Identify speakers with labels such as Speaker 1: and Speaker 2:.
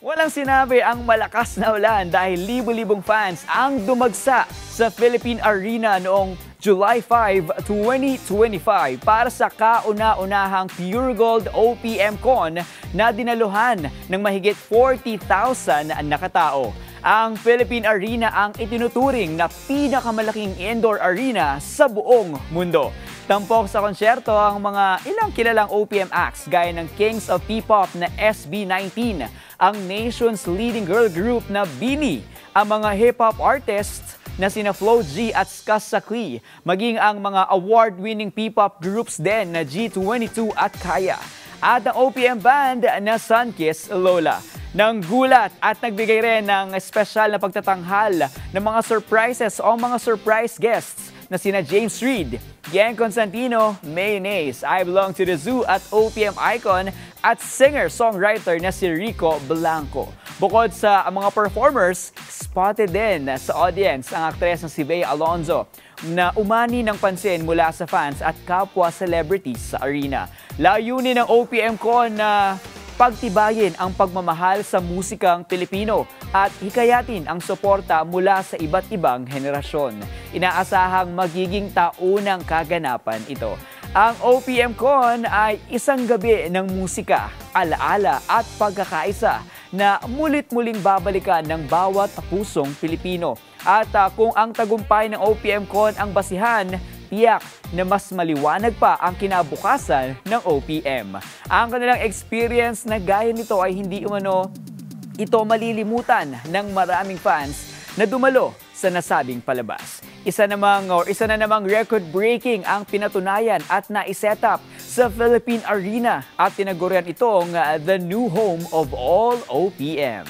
Speaker 1: Walang sinabi ang malakas na ulan dahil libo-libong fans ang dumagsa sa Philippine Arena noong July 5, 2025 para sa kauna-unahang Pure Gold OPM Con na dinaluhan ng mahigit 40,000 na katao. Ang Philippine Arena ang itinuturing na pinakamalaking indoor arena sa buong mundo. Tampok sa konsyerto ang mga ilang kilalang OPM acts gaya ng Kings of P-Pop na SB19, ang nation's leading girl group na BINI, ang mga hip-hop artists na sina Flo G at Skas Sakli, maging ang mga award-winning P-Pop groups din na G22 at Kaya, at ang OPM band na Sunkiss Lola. Nang gulat at nagbigay rin ng espesyal na pagtatanghal ng mga surprises o mga surprise guests na sina James Reid, Yang Constantino, Mayonnaise, I Belong to the Zoo at OPM icon at singer-songwriter na si Rico Blanco. Bukod sa mga performers, spotted din sa audience ang aktres na si Bea Alonzo na umani ng pansin mula sa fans at kapwa celebrities sa arena. Layunin ng OPM Con na pagtibayin ang pagmamahal sa musikang Pilipino at hikayatin ang suporta mula sa iba't ibang henerasyon. Inaasahang magiging taunang kaganapan ito. Ang OPM Con ay isang gabi ng musika, alaala at pagkakaisa na mulit-muling babalikan ng bawat pusong Pilipino. At kung ang tagumpay ng OPM Con ang basihan, tiyak na mas maliwanag pa ang kinabukasan ng OPM. Ang kanilang experience na gaya nito ay hindi umano ito malilimutan ng maraming fans na dumalo sa nasabing palabas. Isa na namang record-breaking ang pinatunayan at naiset up sa Philippine Arena at tinagurian itong the new home of all OPM.